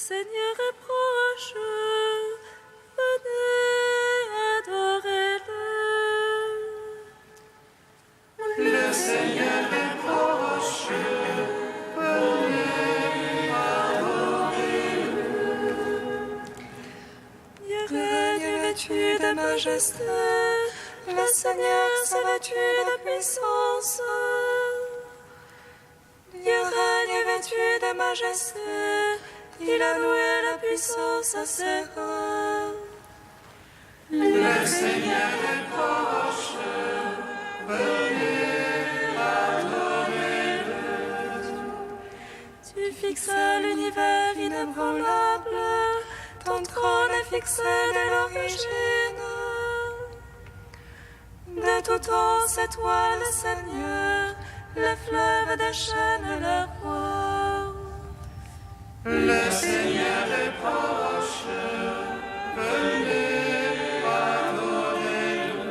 Seigneur est proche, venez, adorez-le. Le Seigneur est proche, venez, adorez-le. Dieu règne vêtu de majesté, le Seigneur s'est vêtu de puissance. Dieu règne vêtu de majesté, il a loué la puissance à ses reins. Le Seigneur est proche, venez, adorez-le. Tu fixes l'univers inébranlable, ton trône est fixé dès l'origine. De tout temps, c'est toi le Seigneur, les fleuves déchaînent leur roi. Le Seigneur est proche, venez, adorez-le.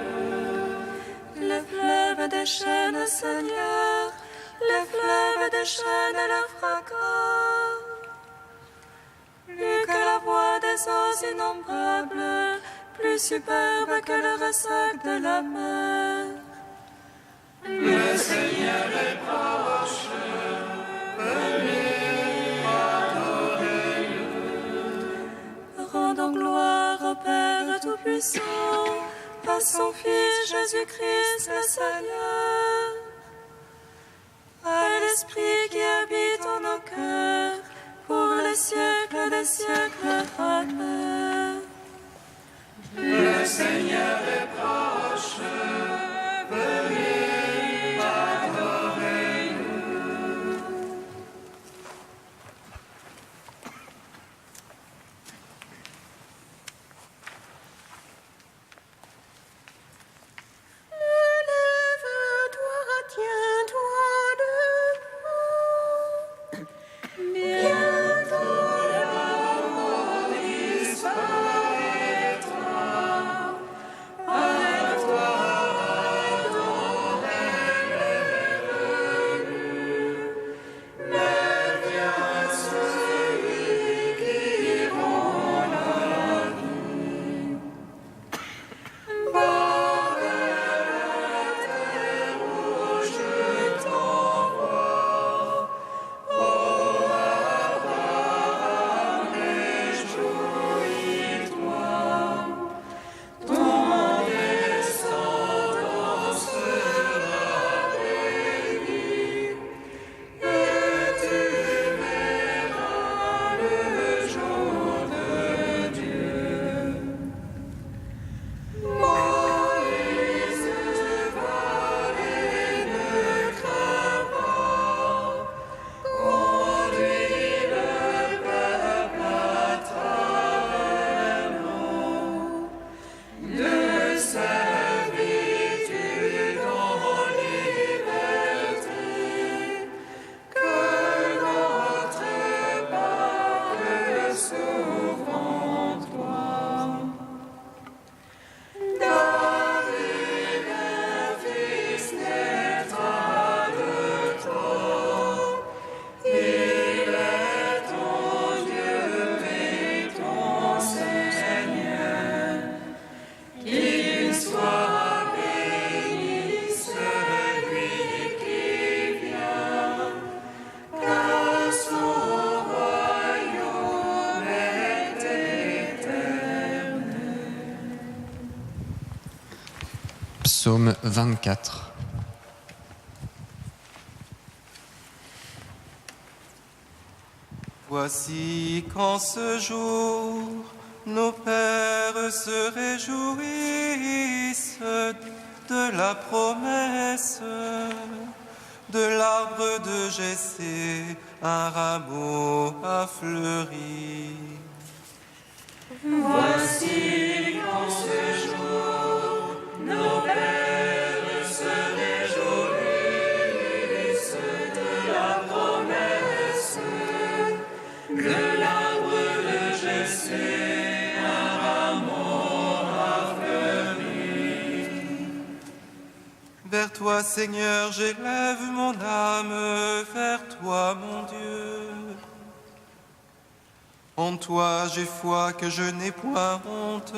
Les fleuves déchaînent, Seigneur, les fleuves déchaînent leur fracas. Plus que la voix des eaux innombrables, plus superbe que le ressac de la mer. Le Seigneur est proche, venez, adorez-le. Rendons gloire au Père Tout-Puissant, à son Fils Jésus-Christ le Seigneur, à l'Esprit qui habite en nos cœurs, pour les siècles des siècles. Amen. Le Seigneur est proche, venez, adorez-le. Lève-toi, tiens-toi debout. Bientôt le monde disparaîtra. Avec toi, Adoré est venu. Mais viens celui qui rend la vie. Psaume 24. Voici qu'en ce jour, nos pères se réjouissent de la promesse de l'arbre de Jessé, un rameau a fleuri. Voici qu'en ce jour, nos pères se réjouissent de la promesse de l'arbre de Jessé, un rameau a fleuri. Vers toi, Seigneur, j'élève mon âme, vers toi, mon Dieu. En toi j'ai foi que je n'ai point honte,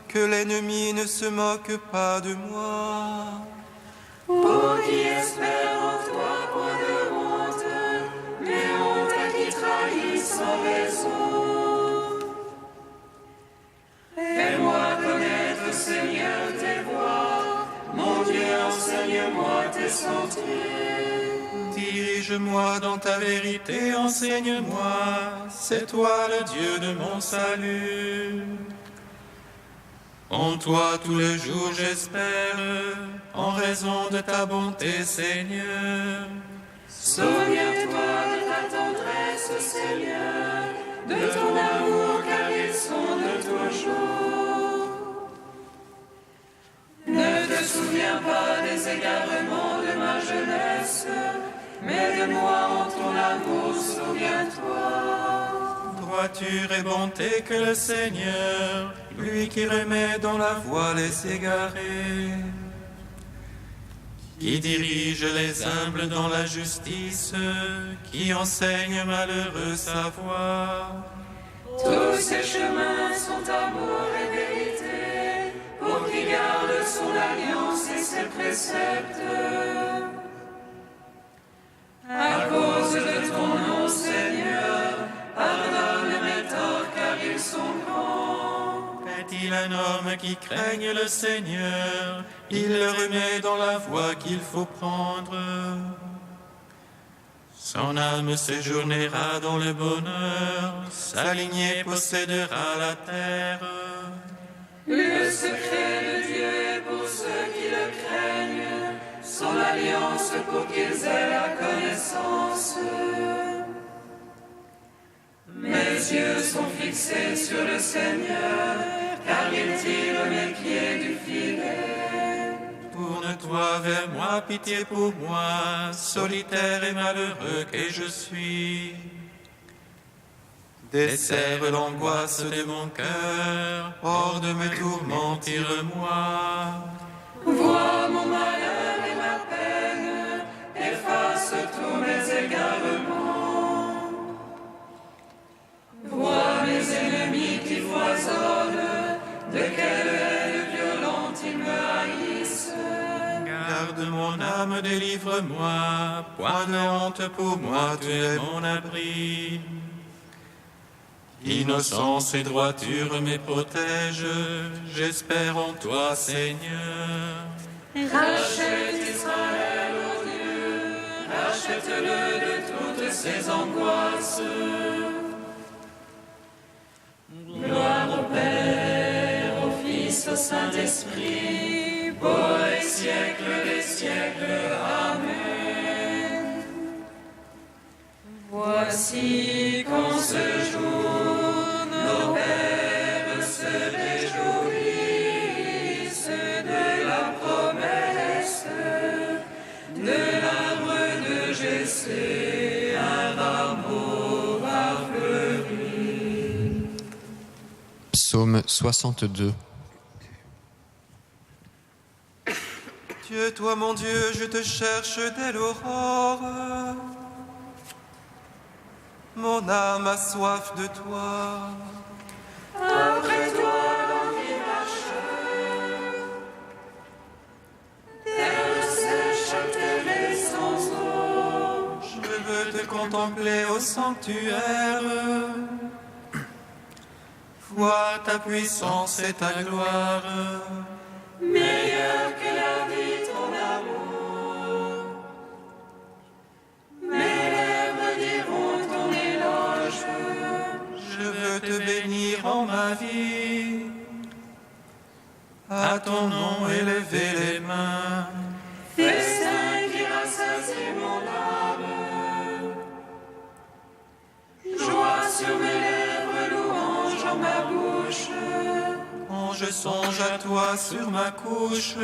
que l'ennemi ne se moque pas de moi. Pour qui espère en toi, point de honte, mais honte à qui trahit sans raison. Fais-moi connaître, Seigneur, tes voies, mon Dieu, enseigne-moi tes sentiers. Dirige-moi dans ta vérité, enseigne-moi, c'est toi le Dieu de mon salut. En toi tous les jours j'espère, en raison de ta bonté, Seigneur. Souviens-toi de ta tendresse, Seigneur, de ton amour, car ils sont de toujours. Ne te souviens pas des égarements de ma jeunesse, mais de moi en ton amour, souviens-toi. Droiture et bonté que le Seigneur, lui qui remet dans la voie les égarés, qui dirige les humbles dans la justice, qui enseigne malheureux sa voie. Tous ses chemins sont amour et vérité, pour qui garde son alliance et ses préceptes. À cause de ton nom, Seigneur, pardonne mes torts, car ils sont grands. Est-il un homme qui craigne le Seigneur? Il le remet dans la voie qu'il faut prendre. Son âme séjournera dans le bonheur, sa lignée possédera la terre. Le secret de Dieu est pour ceux qui le craignent, son alliance pour qu'ils aient la connaissance. Mes yeux sont fixés sur le Seigneur, car il tire mes pieds du filet. Tourne-toi vers moi, pitié pour moi, solitaire et malheureux que je suis. Desserre l'angoisse de mon cœur, hors de mes tourments, tire-moi. Vois mon malheur et ma peine, efface tous mes égarements. Vois mes ennemis qui foisonnent, de quelle haine violente ils me haïssent. Garde mon âme, délivre-moi, point de honte pour moi, tu es mon abri. Innocence et droiture me protègent, j'espère en toi, Seigneur. Rachète Israël, ô Dieu, rachète-le de toutes ses angoisses. Gloire au Père, au Fils, au Saint-Esprit, pour les siècles des siècles. Amen. Voici qu'en ce jour, nos pères se réjouissent de la promesse de l'arbre de Jessé, un rameau a fleuri. Psaume 62. Dieu, toi mon Dieu, je te cherche dès l'aurore. Mon âme a soif de toi. Après toi, l'envie marche. Terre sèche, altérée sans eau. Je veux te contempler au sanctuaire, voir ta puissance et ta gloire. Meilleur que la vie, ton amour. Mes lèvres diront ton éloge. Je veux te bénir en ma vie, à ton nom élever les mains. Festin qui rassasie mon âme. Joie sur mes lèvres, louange en ma bouche. Quand je songe à toi sur ma couche,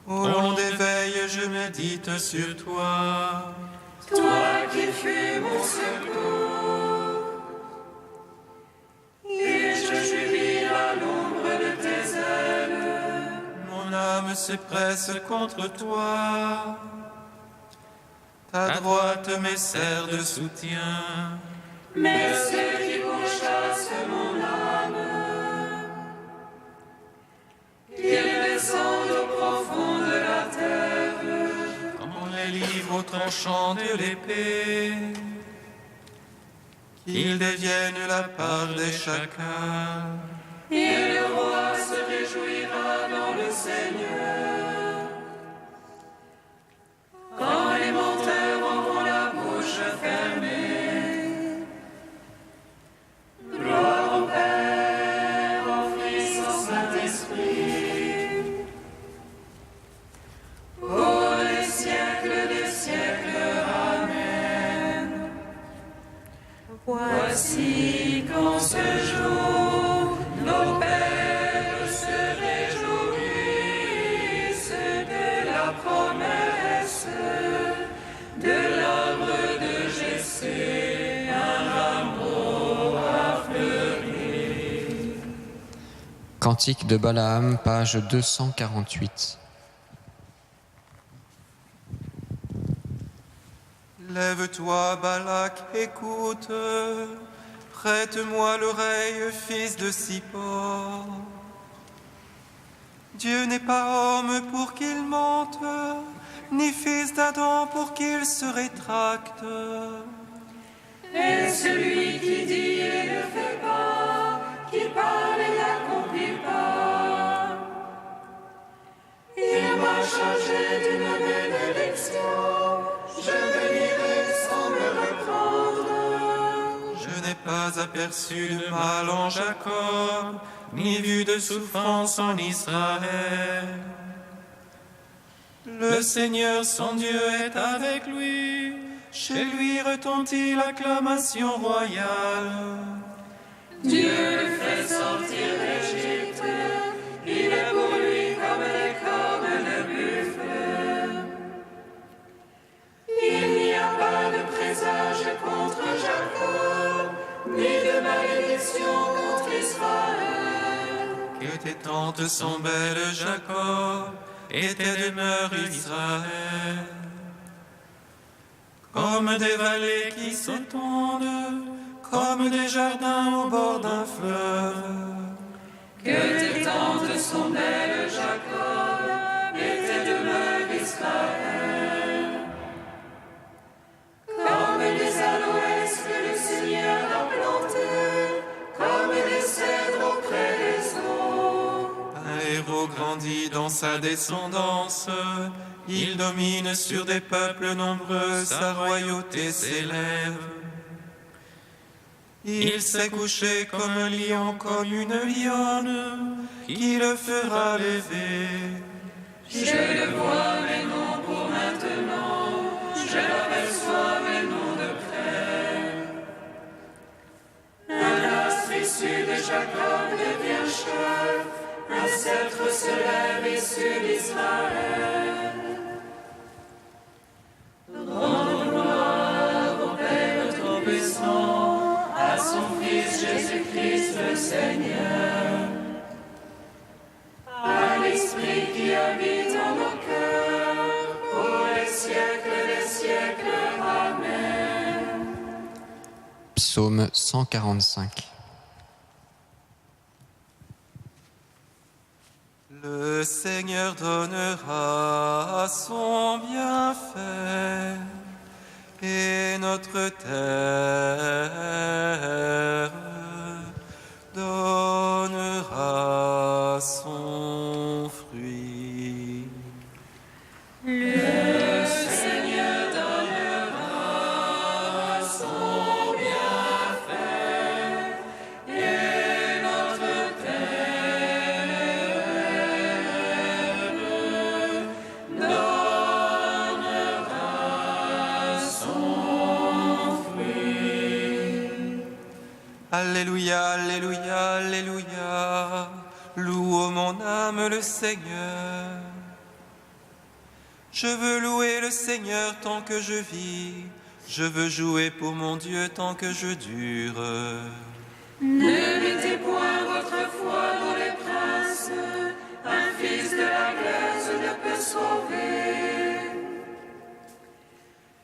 au long des veilles je médite sur toi. Toi qui fus mon secours, et je jubile à l'ombre de tes ailes. Mon âme se presse contre toi, ta droite me sert de soutien. Mais ceux qui pourchassent mon âme, qu'ils descendent au profond de la terre. On les livre au tranchant de l'épée, qu'ils deviennent la part de chacun. Et le roi se réjouira dans le Seigneur. Quand les menteurs auront la bouche fermée, gloire au Père, au Fils, au Saint-Esprit, pour les siècles des siècles. Amen. Voici qu'en ce jour, nos pères se réjouissent de la promesse de l'arbre de Jessé, un rameau a fleuri. Cantique de Balaam, page 248. Lève-toi, Balak, écoute. Prête-moi l'oreille, fils de Sippor. Dieu n'est pas homme pour qu'il mente, ni fils d'Adam pour qu'il se rétracte. Et celui qui dit et ne fait pas, qui parle et n'accomplit pas, il m'a chargé d'une bénédiction, je bénirai sans me reprendre. je n'ai pas aperçu de mal en Jacob, ni vu de souffrance en Israël. Le Seigneur son Dieu est avec lui, chez lui retentit l'acclamation royale. Dieu le fait sortir d'Égypte, il est pour lui comme les cornes de buffle. Il n'y a pas de présage contre Jacob, ni de malédiction contre Israël. Que tes tentes sont belles, Jacob, et tes demeures, Israël. Comme des vallées qui s'étendent, comme des jardins au bord d'un fleuve. Que tes tentes sont belles, Jacob, et tes demeures, Israël. Comme des aloès que le Seigneur a plantés, comme des cèdres auprès des eaux. Un héros grandit dans sa descendance, il domine sur des peuples nombreux, sa royauté s'élève. Il s'est couché comme un lion, comme une lionne, qui le fera lever. Je le vois, mais non pour maintenant, je l'aperçois, mais non de près. Un astre issu de Jacob devient chef, un sceptre se lève issu d'Israël. Rendons gloire au Père Tout-Puissant, à son Fils Jésus-Christ le Seigneur, à l'Esprit qui habite en nos cœurs, pour les siècles des siècles. Amen. Psaume 145. Le Seigneur donnera son bienfait, et notre terre donnera son fruit. Le Seigneur donnera son bienfait, et notre terre donnera son fruit. Alléluia, alléluia, alléluia. Loue mon âme le Seigneur. Je veux louer le Seigneur tant que je vis. Je veux jouer pour mon Dieu tant que je dure. Ne mettez point votre foi dans les princes, un fils de la glaise ne peut sauver.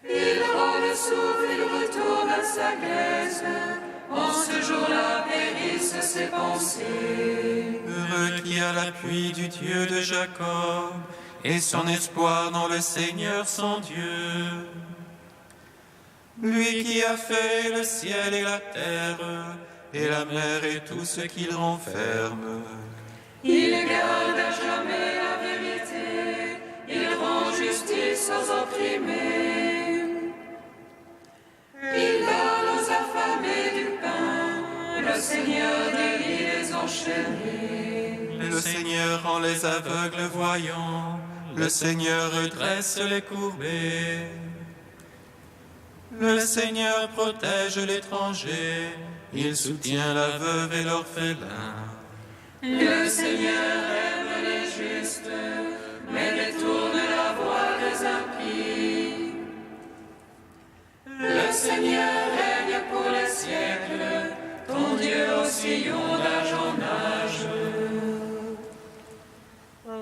Il rend le souffle, il retourne à sa glaise. En ce jour-là périssent ses pensées. Heureux qui a l'appui du Dieu de Jacob et son espoir dans le Seigneur son Dieu. Lui qui a fait le ciel et la terre, et la mer et tout ce qu'il renferme. Il garde à jamais la vérité, il rend justice aux opprimés. Il donne aux affamés du pain, le Seigneur délie les enchaînés. Le Seigneur rend les aveugles voyants, le Seigneur redresse les courbés. Le Seigneur protège l'étranger, il soutient la veuve et l'orphelin. Le Seigneur aime les justes, mais détourne la voie des impies. Le Seigneur règne pour les siècles, ton Dieu au sillon d'âge en âge.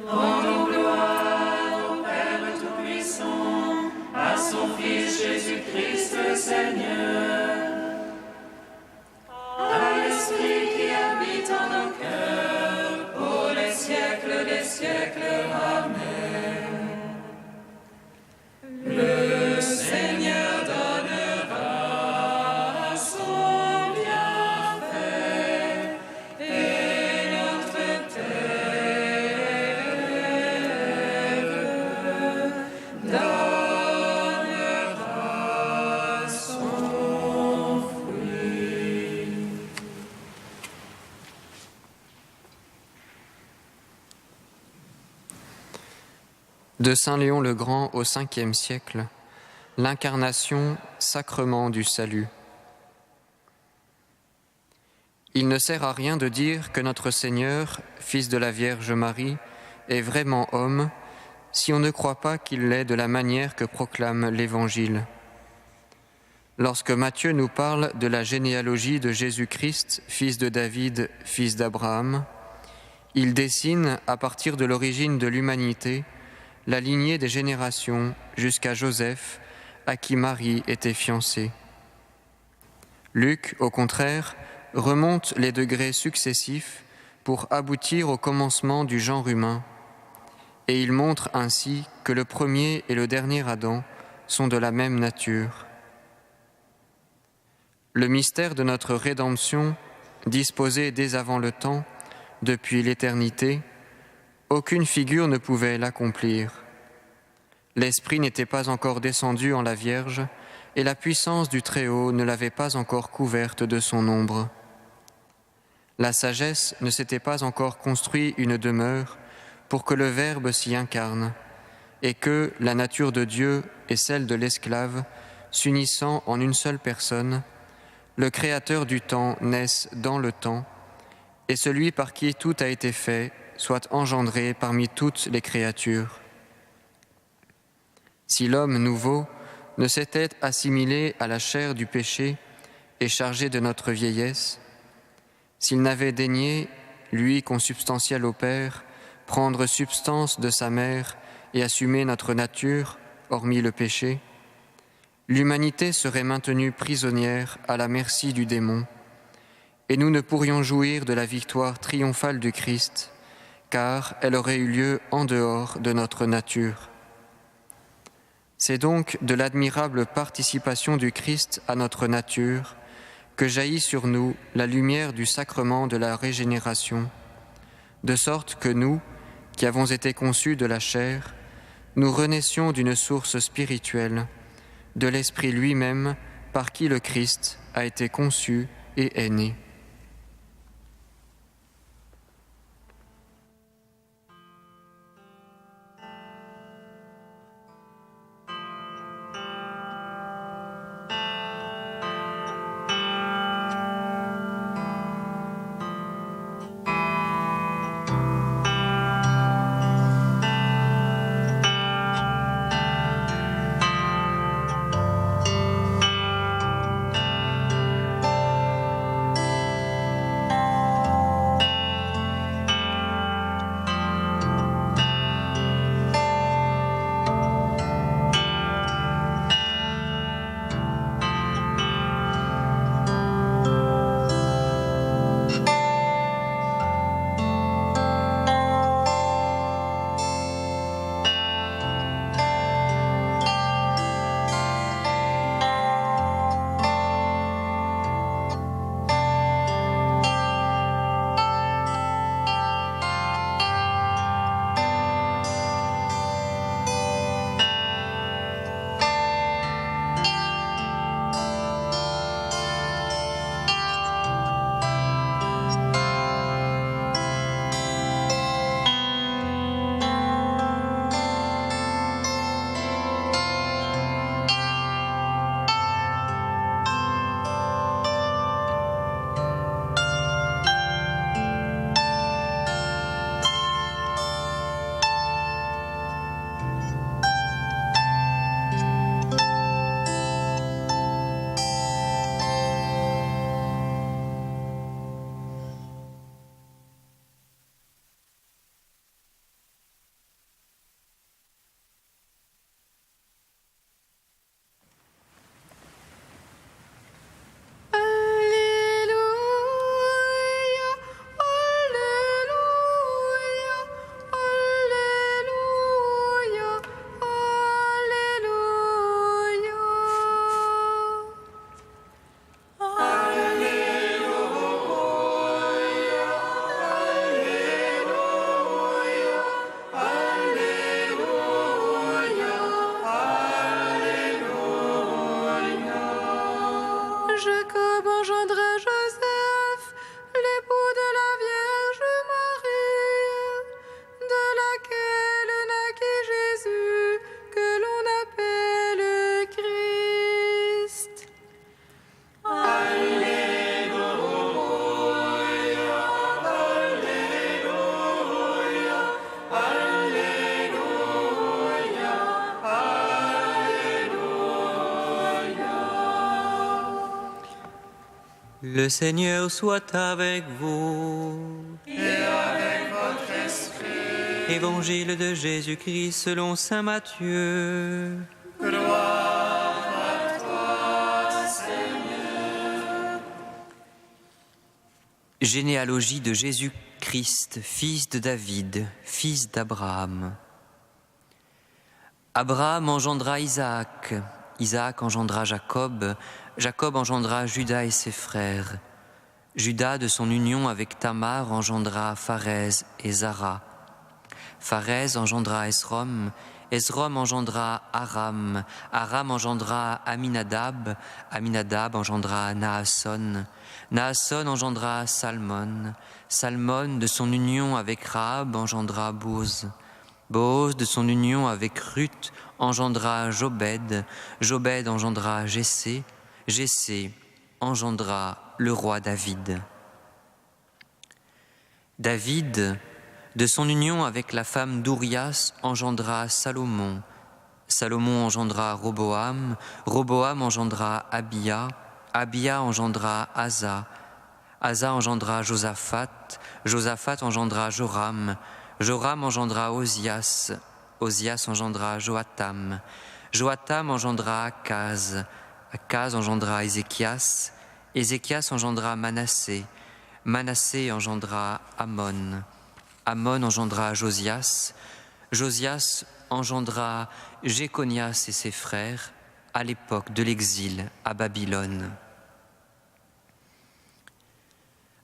Rendons gloire au Père Tout-Puissant, à son Fils Jésus-Christ le Seigneur, à l'Esprit qui habite en nos cœurs, pour les siècles des siècles. Amen. Le Seigneur donnera son bienfait et notre terre donnera son fruit. De Saint Léon le Grand au 5e siècle, l'incarnation, sacrement du salut. Il ne sert à rien de dire que notre Seigneur, Fils de la Vierge Marie, est vraiment homme, si on ne croit pas qu'il l'est de la manière que proclame l'Évangile. Lorsque Matthieu nous parle de la généalogie de Jésus-Christ, fils de David, fils d'Abraham, il dessine, à partir de l'origine de l'humanité, la lignée des générations jusqu'à Joseph, à qui Marie était fiancée. Luc, au contraire, remonte les degrés successifs pour aboutir au commencement du genre humain, et il montre ainsi que le premier et le dernier Adam sont de la même nature. Le mystère de notre rédemption, disposé dès avant le temps, depuis l'éternité, aucune figure ne pouvait l'accomplir. L'Esprit n'était pas encore descendu en la Vierge, et la puissance du Très-Haut ne l'avait pas encore couverte de son ombre. La sagesse ne s'était pas encore construit une demeure pour que le Verbe s'y incarne, et que la nature de Dieu et celle de l'esclave, s'unissant en une seule personne, le Créateur du temps naisse dans le temps, et celui par qui tout a été fait soit engendré parmi toutes les créatures. Si l'homme nouveau ne s'était assimilé à la chair du péché et chargé de notre vieillesse, s'il n'avait daigné, lui consubstantiel au Père, prendre substance de sa mère et assumer notre nature, hormis le péché, l'humanité serait maintenue prisonnière à la merci du démon, et nous ne pourrions jouir de la victoire triomphale du Christ, car elle aurait eu lieu en dehors de notre nature. C'est donc de l'admirable participation du Christ à notre nature que jaillit sur nous la lumière du sacrement de la régénération, de sorte que nous, qui avons été conçus de la chair, nous renaissions d'une source spirituelle, de l'Esprit lui-même par qui le Christ a été conçu et est né. Le Seigneur soit avec vous. Et avec votre esprit. Évangile de Jésus-Christ selon saint Matthieu. Gloire à toi, Seigneur. Généalogie de Jésus-Christ, fils de David, fils d'Abraham. Abraham engendra Isaac, Isaac engendra Jacob, Jacob engendra Juda et ses frères. Juda, de son union avec Tamar, engendra Pharez et Zara. Pharez engendra Esrom, Esrom engendra Aram, Aram engendra Aminadab, Aminadab engendra Naasson, Naasson engendra Salmon, Salmon, de son union avec Rahab, engendra Boaz. Boaz, de son union avec Ruth, engendra Jobed, Jobed engendra Jessé, Jessé engendra le roi David. David, de son union avec la femme d'Urias, engendra Salomon, Salomon engendra Roboam, Roboam engendra Abia, Abia engendra Asa, Asa engendra Josaphat, Josaphat engendra Joram, Joram engendra Osias, Osias engendra Joatam, Joatam engendra Akaz, Akaz engendra Ézéchias, Ézéchias engendra Manassé, Manassé engendra Amon, Amon engendra Josias, Josias engendra Jéconias et ses frères à l'époque de l'exil à Babylone.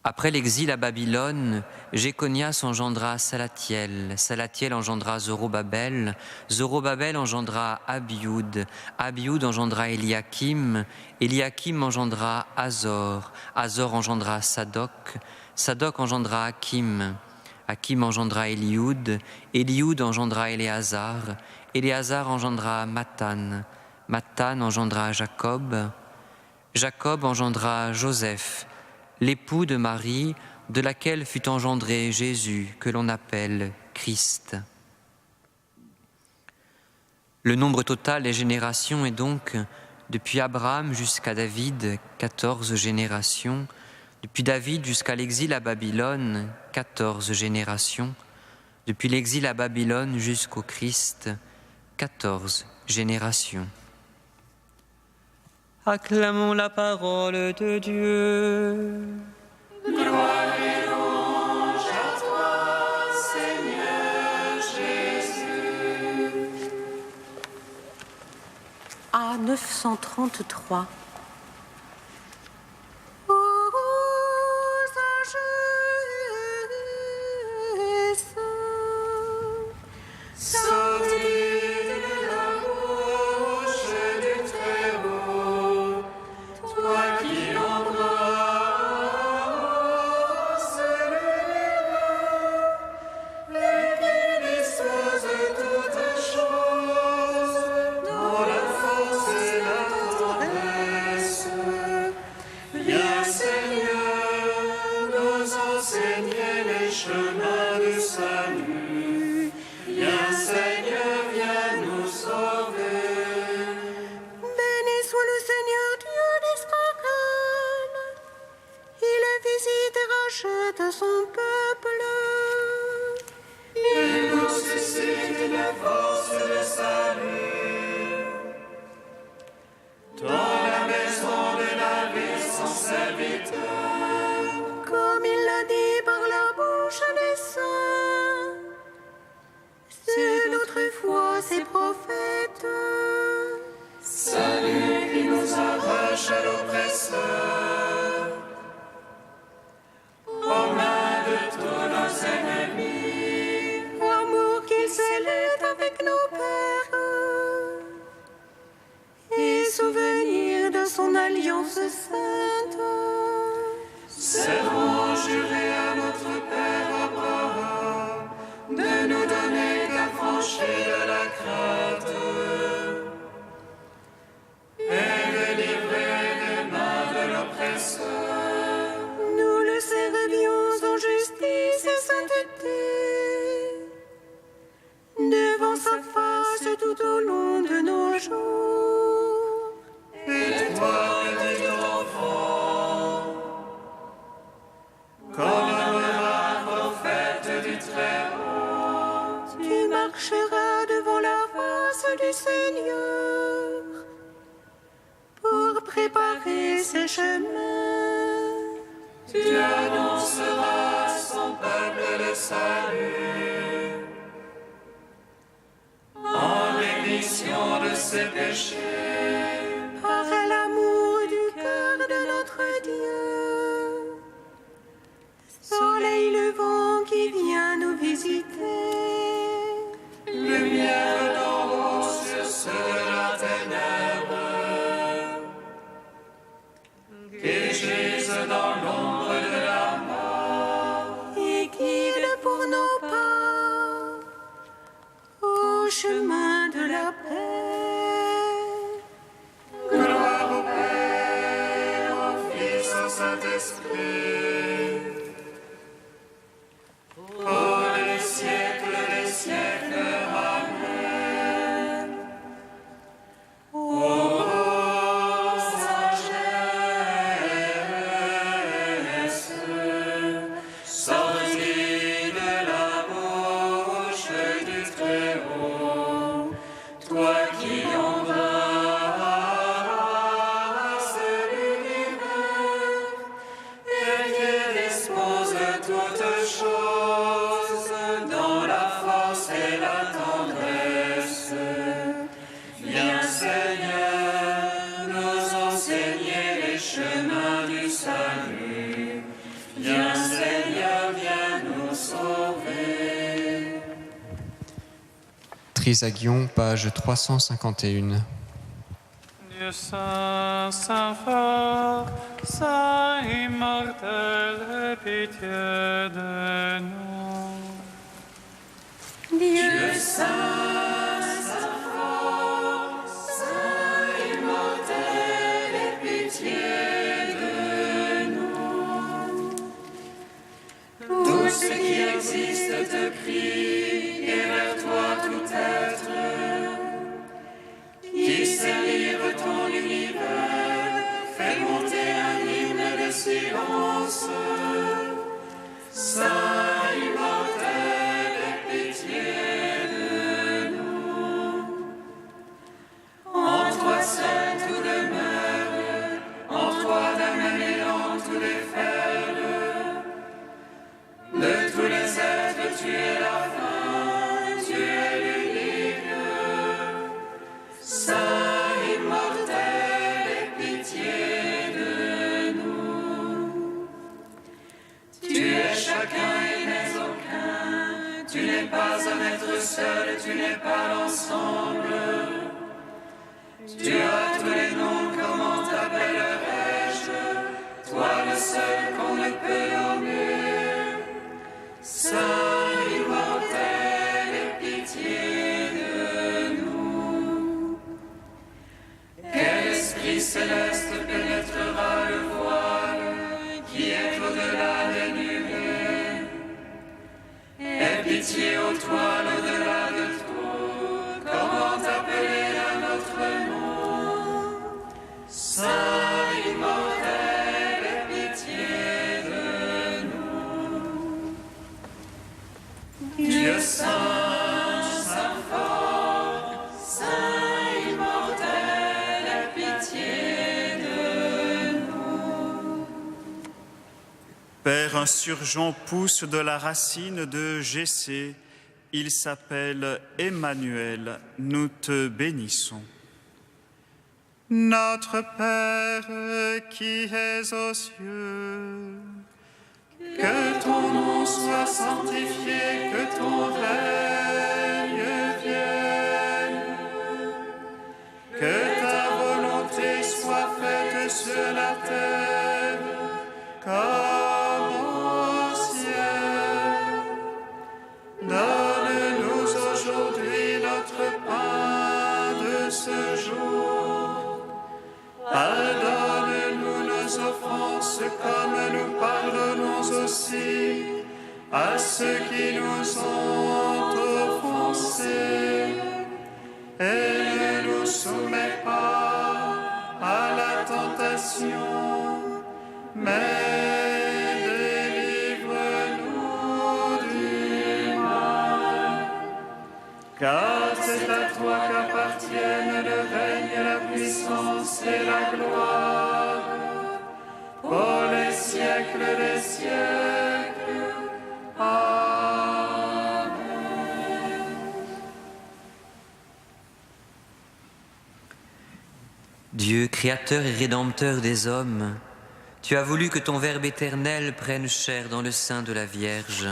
Après l'exil à Babylone, Jéconias engendra Salatiel, Salatiel engendra Zorobabel, Zorobabel engendra Abioud, Abioud engendra Eliakim, Eliakim engendra Azor, Azor engendra Sadoc, Sadoc engendra Hakim, Hakim engendra Élioud, Élioud engendra Éléazar, Éléazar engendra Mathan, Mathan engendra Jacob, Jacob engendra Joseph, l'époux de Marie, de laquelle fut engendré Jésus, que l'on appelle Christ. Le nombre total des générations est donc, depuis Abraham jusqu'à David, 14 générations, depuis David jusqu'à l'exil à Babylone, 14 générations, depuis l'exil à Babylone jusqu'au Christ, 14 générations. Acclamons la parole de Dieu. Gloire et louange à toi, Seigneur Jésus. A 933. Comme il l'a dit par la bouche des saints, c'est notre foi, ses prophètes. Salut qui nous arrache à l'oppresseur, aux mains de tous nos ennemis. Amour qu'il scellait avec nos pères, et souvenir de son alliance sainte. Serment juré à notre Père Abraham de nous donner qu'affranchis de la crainte et de livrer des mains de l'oppresseur. Nous le servions en justice et sainteté, devant sa face tout au long de nos jours. Et toi, petit enfant, du Seigneur pour préparer ses chemins. Tu annonceras à son peuple le salut en rémission de ses péchés. Par l'amour du cœur de notre Dieu, soleil levant qui vient nous visiter, Lumière d'en haut sur ceux de la ténèbre, qui gisent dans l'ombre de la mort, et guide pour nos pas au chemin de la paix. gloire au Père, au Fils, au Saint-Esprit, pour les siècles des siècles. Amen. Ô sagesse, sortie de la bouche du Très-Haut, toi qui embrasses l'univers et qui disposes toutes choses dans la force et la tendresse, viens Seigneur nous enseigner les chemins du salut. Viens Seigneur, viens nous sauver. Trisagion, page 351. Dieu saint, saint fort, saint immortel, aie pitié de nous. Dieu Saint, saint fort, saint immortel, aie pitié de nous. Tout ce qui existe te crie, et vers toi tout être, qui sait lire ton univers, fait monter un hymne de silence. Saint immortel, aie pitié de nous. En toi seul tout demeure, en toi d'un même élan tout déferle. De tous les êtres tu es la fin, tu es l'unique. Saint immortel, aie pitié de nous. Tu es chacun et n'es aucun, tu n'es pas un être seul, tu n'es pas l'ensemble. Tu as tous les noms, comment t'appellerais-je, toi le seul qu'on ne peut nommer. Saint immortel, aie pitié de nous. Quel esprit céleste pénétrera le voile qui est au-delà des nuées? Aie pitié aux toiles au-delà de tout, comment t'appeler un autre nom? Saint immortel, aie pitié de nous. Dieu saint, saint fort, saint immortel, aie pitié de nous. Père insurgent pousse de la racine de Jessé. Il s'appelle Emmanuel. Nous te bénissons. Notre Père qui es aux cieux, Que ton nom soit sanctifié, que ton règne vienne, que ta volonté soit faite sur la terre comme au ciel. Donne-nous aujourd'hui notre pain de ce jour. Pardonne-nous nos offenses comme nous pardonnons aussi à ceux qui nous ont offensés. Et ne nous soumets pas à la tentation, mais délivre-nous du mal. Car c'est à toi qu'appartiennent le règne, la puissance et la gloire, pour les siècles des siècles. Amen. Dieu, créateur et rédempteur des hommes, tu as voulu que ton Verbe éternel prenne chair dans le sein de la Vierge.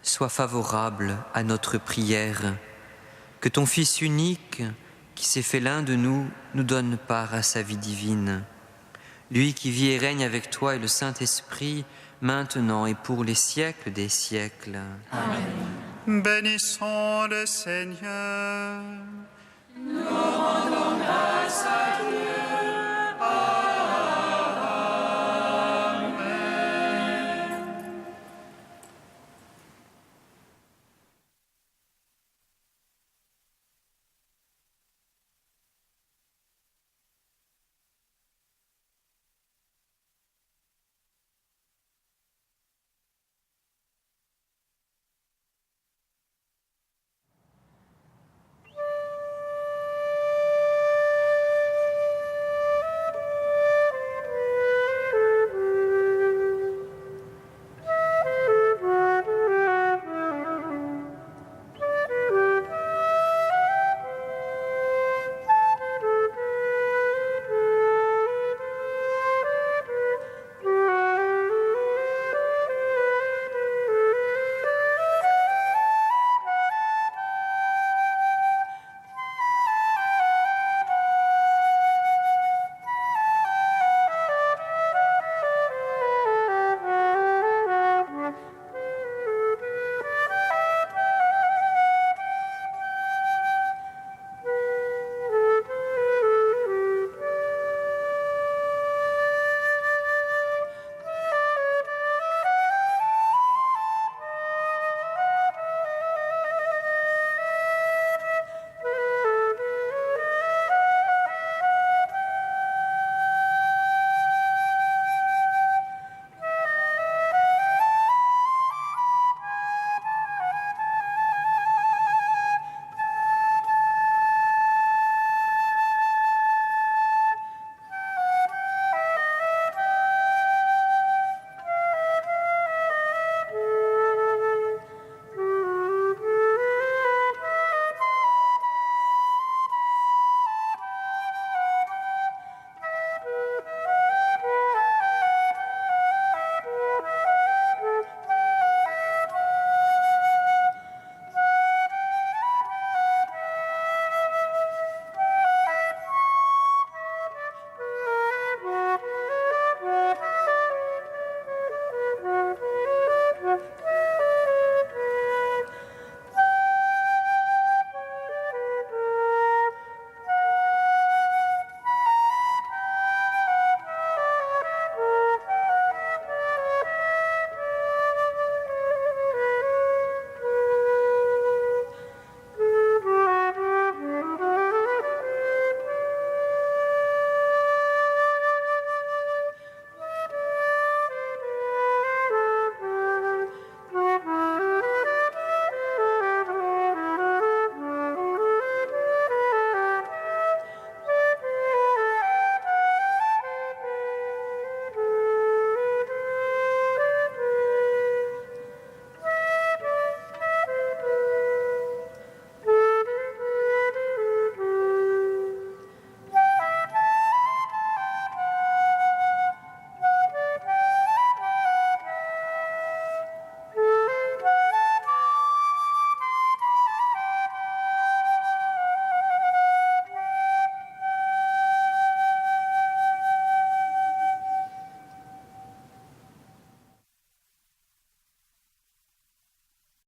Sois favorable à notre prière, que ton Fils unique, qui s'est fait l'un de nous, nous donne part à sa vie divine. Lui qui vit et règne avec toi et le Saint-Esprit, maintenant et pour les siècles des siècles. Amen. Bénissons le Seigneur. Nous rendons